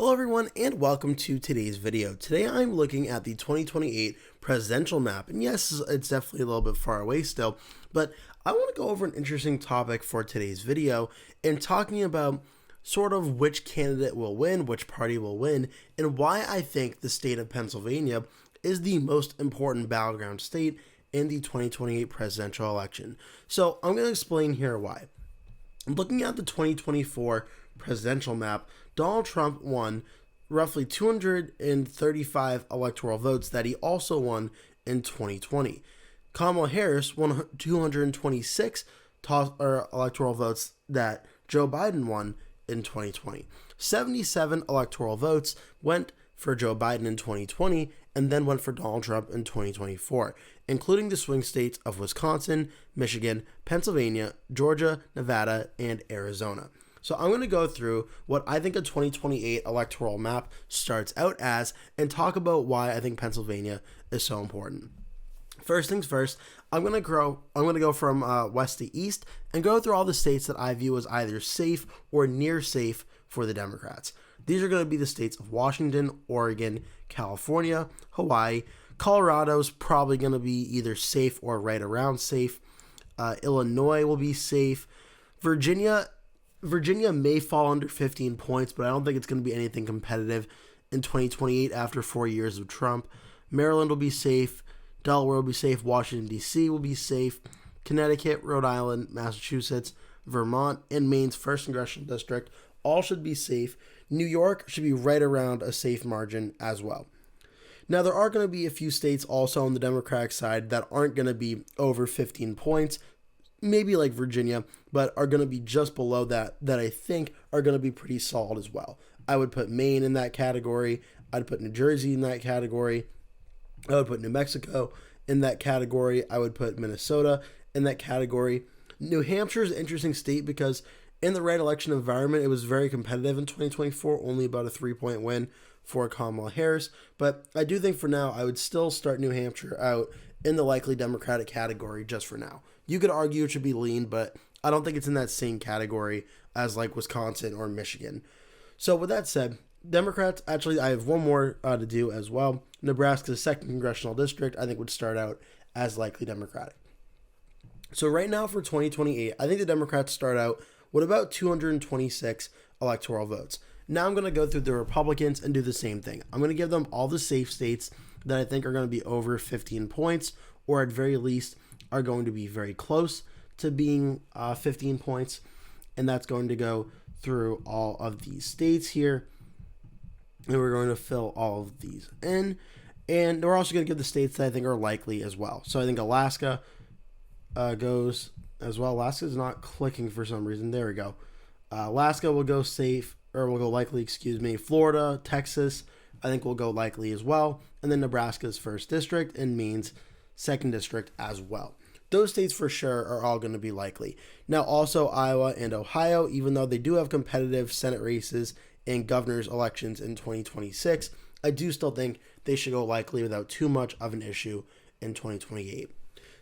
Hello everyone and welcome to today's video. Today I'm looking at the 2028 presidential map, and yes, it's definitely a little bit far away still, but I want to go over an interesting topic for today's video and talking about sort of which candidate will win, which party will win, and why I think the state of Pennsylvania is the most important battleground state in the 2028 presidential election. So I'm going to explain here why. Looking at the 2024 presidential map, Donald Trump won roughly 235 electoral votes that he also won in 2020. Kamala Harris won 226 electoral votes that Joe Biden won in 2020. 77 electoral votes went for Joe Biden in 2020 and then went for Donald Trump in 2024, including the swing states of Wisconsin, Michigan, Pennsylvania, Georgia, Nevada, and Arizona. So I'm going to go through what I think a 2028 electoral map starts out as and talk about why I think Pennsylvania is so important. First things first, I'm going to go from west to east and go through all the states that I view as either safe or near safe for the Democrats. These are going to be the states of Washington, Oregon, California, Hawaii. Colorado's probably going to be either safe or right around safe. Illinois will be safe. Virginia may fall under 15 points, but I don't think it's going to be anything competitive in 2028 after 4 years of Trump. Maryland will be safe. Delaware will be safe. Washington, D.C. will be safe. Connecticut, Rhode Island, Massachusetts, Vermont, and Maine's 1st Congressional District all should be safe. New York should be right around a safe margin as well. Now, there are going to be a few states also on the Democratic side that aren't going to be over 15 points, maybe like Virginia, but are going to be just below that I think are going to be pretty solid as well. I would put Maine in that category. I'd put New Jersey in that category. I would put New Mexico in that category. I would put Minnesota in that category. New Hampshire is an interesting state because in the right election environment, it was very competitive in 2024, only about a 3-point win for Kamala Harris. But I do think for now, I would still start New Hampshire out in the likely Democratic category just for now. You could argue it should be lean, but I don't think it's in that same category as like Wisconsin or Michigan. So with that said, Democrats, actually, I have one more to do as well. Nebraska's 2nd Congressional District, I think would start out as likely Democratic. So right now for 2028, I think the Democrats start out with about 226 electoral votes. Now I'm going to go through the Republicans and do the same thing. I'm going to give them all the safe states that I think are going to be over 15 points, or at very least are going to be very close to being 15 points. And that's going to go through all of these states here. And we're going to fill all of these in. And we're also going to give the states that I think are likely as well. So I think Alaska goes as well. Alaska is not clicking for some reason. There we go. Alaska will go safe, or will go likely, Florida, Texas, I think will go likely as well. And then Nebraska's 1st District and Maine's 2nd District as well. Those states for sure are all going to be likely. Now also Iowa and Ohio, even though they do have competitive Senate races and governor's elections in 2026, I do still think they should go likely without too much of an issue in 2028.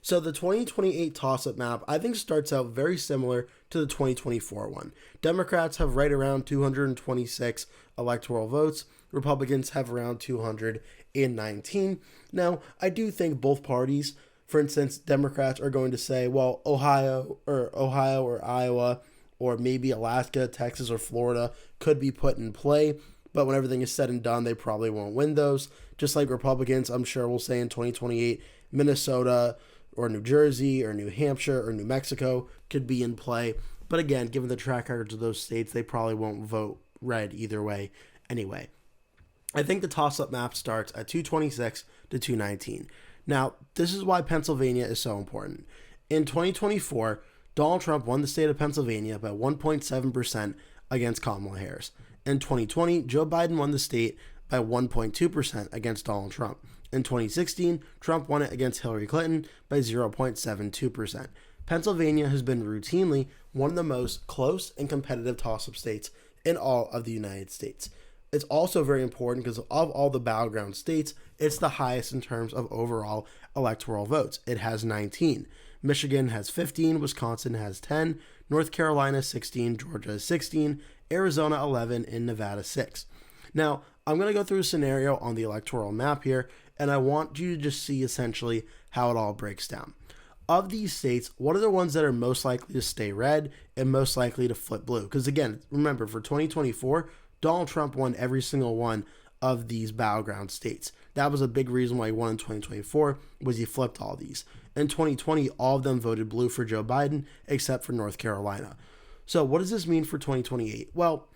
So the 2028 toss-up map, I think, starts out very similar to the 2024 one. Democrats have right around 226 electoral votes. Republicans have around 219. Now, I do think both parties, for instance, Democrats are going to say, well, Ohio or Iowa or maybe Alaska, Texas, or Florida could be put in play. But when everything is said and done, they probably won't win those. Just like Republicans, I'm sure will say in 2028, Minnesota or New Jersey or New Hampshire or New Mexico could be in play. But again, given the track records of those states, they probably won't vote red either way anyway. I think the toss-up map starts at 226 to 219. Now, this is why Pennsylvania is so important. In 2024, Donald Trump won the state of Pennsylvania by 1.7% against Kamala Harris. In 2020, Joe Biden won the state by 1.2% against Donald Trump. In 2016, Trump won it against Hillary Clinton by 0.72%. Pennsylvania has been routinely one of the most close and competitive toss-up states in all of the United States. It's also very important because of all the battleground states, it's the highest in terms of overall electoral votes. It has 19. Michigan has 15, Wisconsin has 10, North Carolina 16, Georgia 16, Arizona 11, and Nevada 6. Now, I'm going to go through a scenario on the electoral map here, and I want you to just see essentially how it all breaks down. Of these states, what are the ones that are most likely to stay red and most likely to flip blue? Because again, remember, for 2024, Donald Trump won every single one of these battleground states. That was a big reason why he won in 2024, was he flipped all these. In 2020, all of them voted blue for Joe Biden, except for North Carolina. So what does this mean for 2028? Well,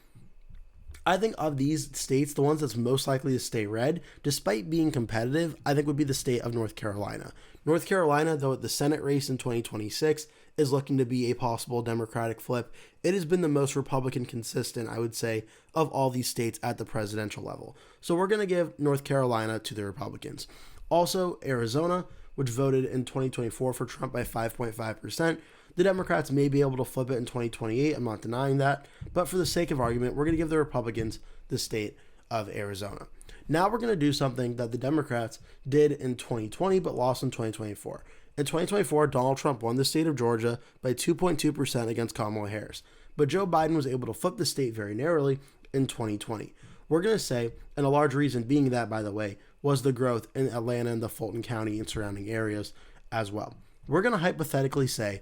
I think of these states, the ones that's most likely to stay red, despite being competitive, I think would be the state of North Carolina. North Carolina, though, the Senate race in 2026 is looking to be a possible Democratic flip. It has been the most Republican consistent, I would say, of all these states at the presidential level. So we're going to give North Carolina to the Republicans. Also, Arizona, which voted in 2024 for Trump by 5.5%. The Democrats may be able to flip it in 2028. I'm not denying that. But for the sake of argument, we're going to give the Republicans the state of Arizona. Now we're going to do something that the Democrats did in 2020 but lost in 2024. In 2024, Donald Trump won the state of Georgia by 2.2% against Kamala Harris. But Joe Biden was able to flip the state very narrowly in 2020. We're going to say, and a large reason being that, by the way, was the growth in Atlanta and the Fulton County and surrounding areas as well. We're going to hypothetically say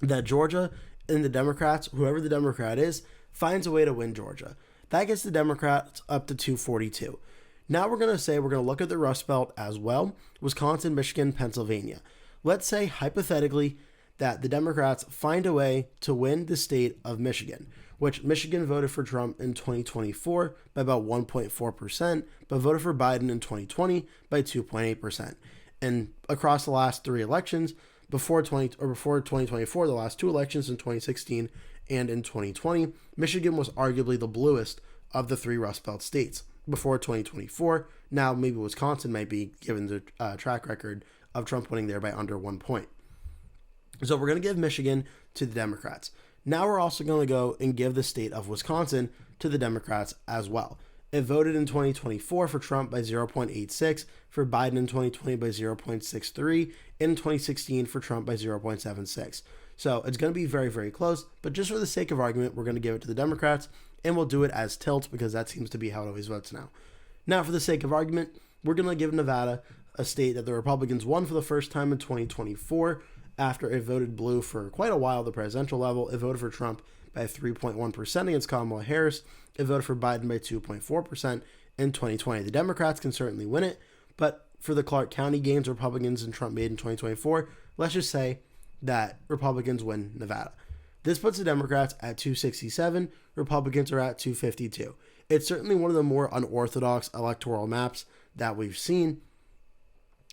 that Georgia and the Democrats, whoever the Democrat is, finds a way to win Georgia. That gets the Democrats up to 242. Now we're going to say we're going to look at the Rust Belt as well, Wisconsin, Michigan, Pennsylvania. Let's say hypothetically that the Democrats find a way to win the state of Michigan, which Michigan voted for Trump in 2024 by about 1.4%, but voted for Biden in 2020 by 2.8%. And across the last three elections, before 2024, the last two elections in 2016 and in 2020, Michigan was arguably the bluest of the three Rust Belt states. Before 2024, now maybe Wisconsin might be given the track record of Trump winning there by under 1 point. So we're going to give Michigan to the Democrats. Now we're also going to go and give the state of Wisconsin to the Democrats as well. It voted in 2024 for Trump by 0.86, for Biden in 2020 by 0.63, and in 2016 for Trump by 0.76. So it's going to be very, very close, but just for the sake of argument, we're going to give it to the Democrats, and we'll do it as tilt because that seems to be how it always votes now. Now, for the sake of argument, we're going to give Nevada, a state that the Republicans won for the first time in 2024 after it voted blue for quite a while at the presidential level. It voted for Trump by 3.1% against Kamala Harris. It voted for Biden by 2.4% in 2020. The Democrats can certainly win it, but for the Clark County gains Republicans and Trump made in 2024, let's just say that Republicans win Nevada. This puts the Democrats at 267, Republicans are at 252. It's certainly one of the more unorthodox electoral maps that we've seen,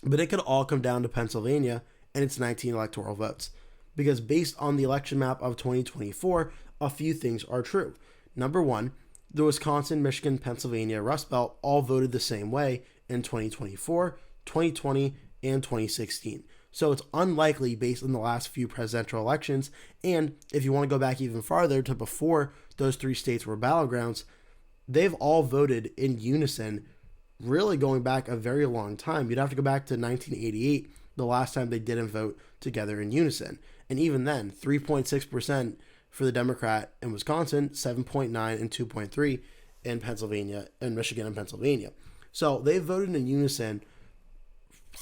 but it could all come down to Pennsylvania and its 19 electoral votes. Because based on the election map of 2024, a few things are true. Number one, the Wisconsin, Michigan, Pennsylvania Rust Belt all voted the same way in 2024, 2020, and 2016. So it's unlikely based on the last few presidential elections. And if you want to go back even farther to before those three states were battlegrounds, they've all voted in unison, really going back a very long time. You'd have to go back to 1988, the last time they didn't vote together in unison. And even then, 3.6% for the Democrat in Wisconsin, 7.9 and 2.3 in Pennsylvania and Michigan and Pennsylvania. So they've voted in unison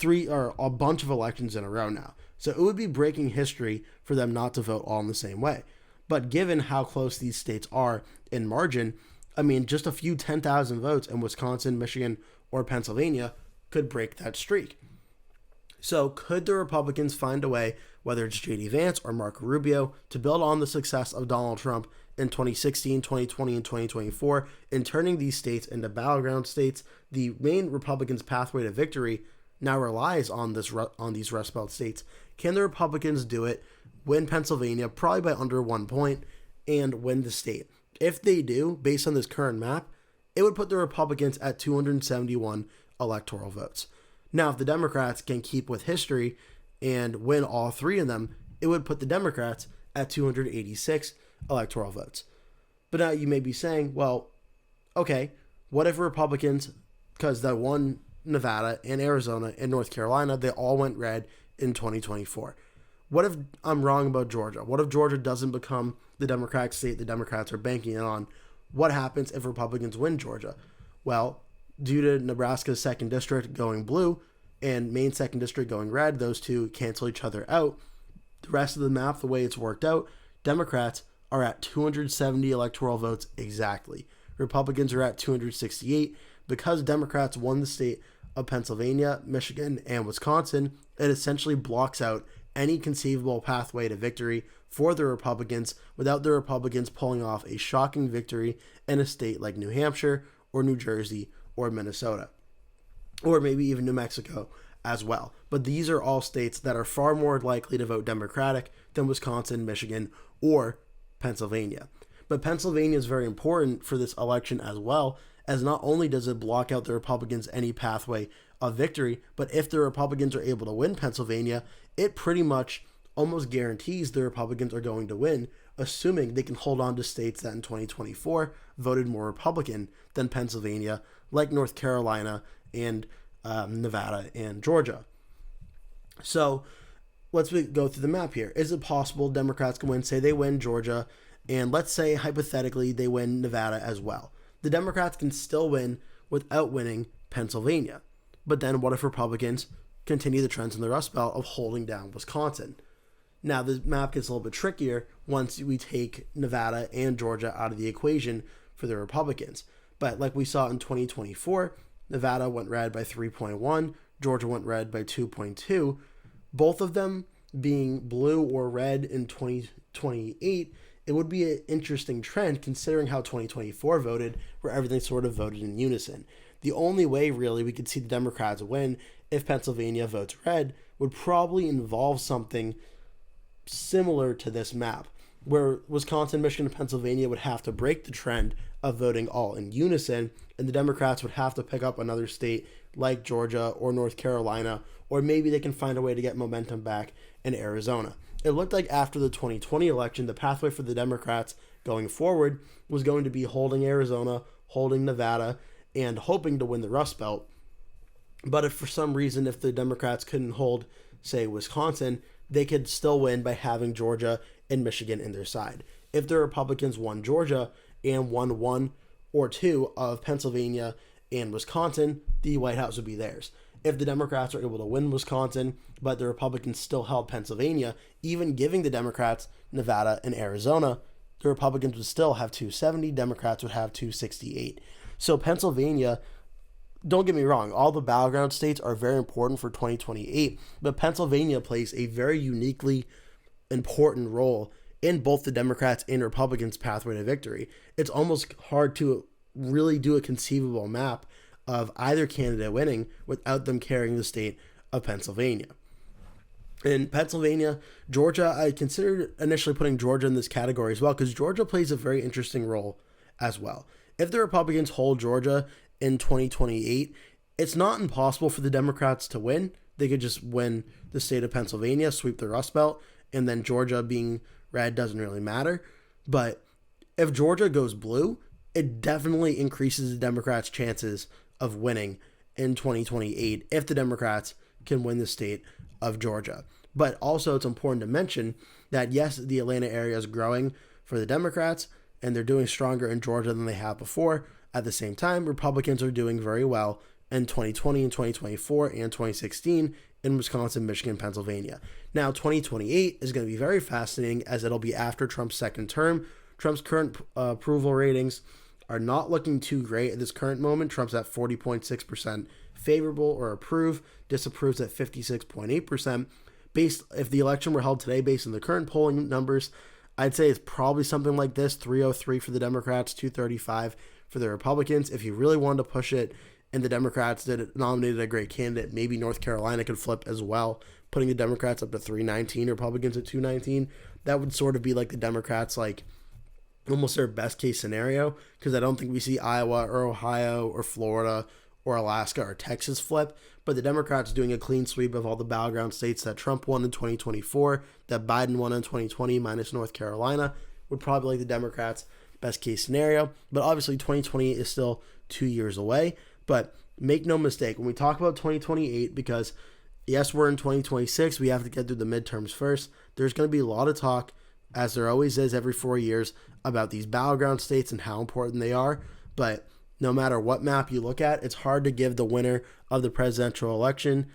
a bunch of elections in a row now. So it would be breaking history for them not to vote all in the same way. But given how close these states are in margin, I mean, just a few 10,000 votes in Wisconsin, Michigan, or Pennsylvania could break that streak. So could the Republicans find a way, whether it's J.D. Vance or Marco Rubio, to build on the success of Donald Trump in 2016, 2020, and 2024 in turning these states into battleground states? The main Republicans' pathway to victory now relies on these Rust Belt states. Can the Republicans do it, win Pennsylvania, probably by under 1 point, and win the state? If they do, based on this current map, it would put the Republicans at 271 electoral votes. Now, if the Democrats can keep with history and win all three of them, it would put the Democrats at 286 electoral votes. But now you may be saying, well, okay, what if Republicans, because they won Nevada and Arizona and North Carolina, they all went red in 2024. What if I'm wrong about Georgia? What if Georgia doesn't become the Democratic state the Democrats are banking it on? what happens if Republicans win Georgia? Well, due to Nebraska's 2nd district going blue and Maine's 2nd district going red, those two cancel each other out. The rest of the map, the way it's worked out, Democrats are at 270 electoral votes exactly. Republicans are at 268. Because Democrats won the state of Pennsylvania, Michigan, and Wisconsin, it essentially blocks out any conceivable pathway to victory for the Republicans without the Republicans pulling off a shocking victory in a state like New Hampshire or New Jersey or Minnesota, or maybe even New Mexico as well. But these are all states that are far more likely to vote Democratic than Wisconsin, Michigan, or Pennsylvania. But Pennsylvania is very important for this election as well, as not only does it block out the Republicans any pathway of victory, but if the Republicans are able to win Pennsylvania, it pretty much almost guarantees the Republicans are going to win, assuming they can hold on to states that in 2024 voted more Republican than Pennsylvania, like North Carolina and Nevada and Georgia. So let's go through the map here. Is it possible Democrats can win? Say they win Georgia, and let's say hypothetically they win Nevada as well. The Democrats can still win without winning Pennsylvania. But then what if Republicans continue the trends in the Rust Belt of holding down Wisconsin? Now the map gets a little bit trickier once we take Nevada and Georgia out of the equation for the Republicans. But like we saw in 2024, Nevada went red by 3.1, Georgia went red by 2.2. Both of them being blue or red in 2028, it would be an interesting trend considering how 2024 voted, where everything sort of voted in unison. The only way, really, we could see the Democrats win if Pennsylvania votes red would probably involve something similar to this map, where Wisconsin, Michigan, and Pennsylvania would have to break the trend of voting all in unison, and the Democrats would have to pick up another state like Georgia or North Carolina, or maybe they can find a way to get momentum back in Arizona. It looked like after the 2020 election, the pathway for the Democrats going forward was going to be holding Arizona, holding Nevada, and hoping to win the Rust Belt. But if for some reason, if the Democrats couldn't hold, say, Wisconsin, they could still win by having Georgia and Michigan in their side. If the Republicans won Georgia and won 1 or 2 of Pennsylvania and Wisconsin, the White House would be theirs. If the Democrats are able to win Wisconsin, but the Republicans still held Pennsylvania, even giving the Democrats Nevada and Arizona, the Republicans would still have 270, Democrats would have 268. So Pennsylvania, don't get me wrong, all the battleground states are very important for 2028, but Pennsylvania plays a very uniquely important role in both the Democrats and Republicans' pathway to victory. It's almost hard to really do a conceivable map of either candidate winning without them carrying the state of Pennsylvania. In Pennsylvania, Georgia, I considered initially putting Georgia in this category as well, because Georgia plays a very interesting role as well. If the Republicans hold Georgia in 2028, it's not impossible for the Democrats to win. They could just win the state of Pennsylvania, sweep the Rust Belt, and then Georgia being red doesn't really matter. But if Georgia goes blue, it definitely increases the Democrats' chances of winning in 2028 if the Democrats can win the state of Georgia. But also it's important to mention that yes, the Atlanta area is growing for the Democrats and they're doing stronger in Georgia than they have before. At the same time, Republicans are doing very well in 2020 and 2024 and 2016 in Wisconsin, Michigan, Pennsylvania. Now 2028 is going to be very fascinating as it'll be after Trump's second term. Trump's current approval ratings are not looking too great at this current moment. Trump's at 40.6% favorable or approve, disapproves at 56.8%. If the election were held today, based on the current polling numbers, I'd say it's probably something like this: 303 for the Democrats, 235 for the Republicans. If you really wanted to push it and the Democrats nominated a great candidate, maybe North Carolina could flip as well, putting the Democrats up to 319, Republicans at 219. That would sort of be like the Democrats, like almost their best case scenario, because I don't think we see Iowa or Ohio or Florida or Alaska or Texas flip. But the Democrats doing a clean sweep of all the battleground states that Trump won in 2024, that Biden won in 2020 minus North Carolina, would probably like the Democrats' best case scenario. But obviously 2028 is still 2 years away. But make no mistake, when we talk about 2028, because yes, we're in 2026, we have to get through the midterms first, there's going to be a lot of talk as there always is every 4 years, about these battleground states and how important they are. But no matter what map you look at, it's hard to give the winner of the presidential election.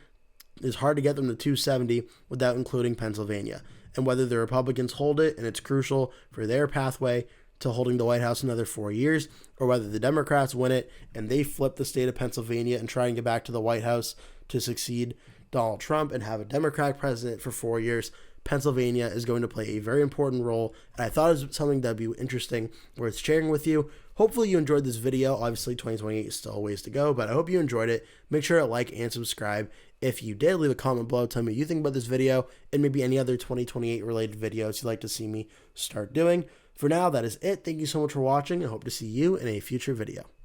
It's hard to get them to 270 without including Pennsylvania. And whether the Republicans hold it, and it's crucial for their pathway to holding the White House another 4 years, or whether the Democrats win it and they flip the state of Pennsylvania and try and get back to the White House to succeed Donald Trump and have a Democratic president for 4 years, Pennsylvania is going to play a very important role. And I thought it was something that would be interesting, worth sharing with you. Hopefully you enjoyed this video. Obviously 2028 is still a ways to go, but I hope you enjoyed it. Make sure to like and subscribe. If you did, leave a comment below. Tell me what you think about this video and maybe any other 2028 related videos you'd like to see me start doing. For now, that is it. Thank you so much for watching. I hope to see you in a future video.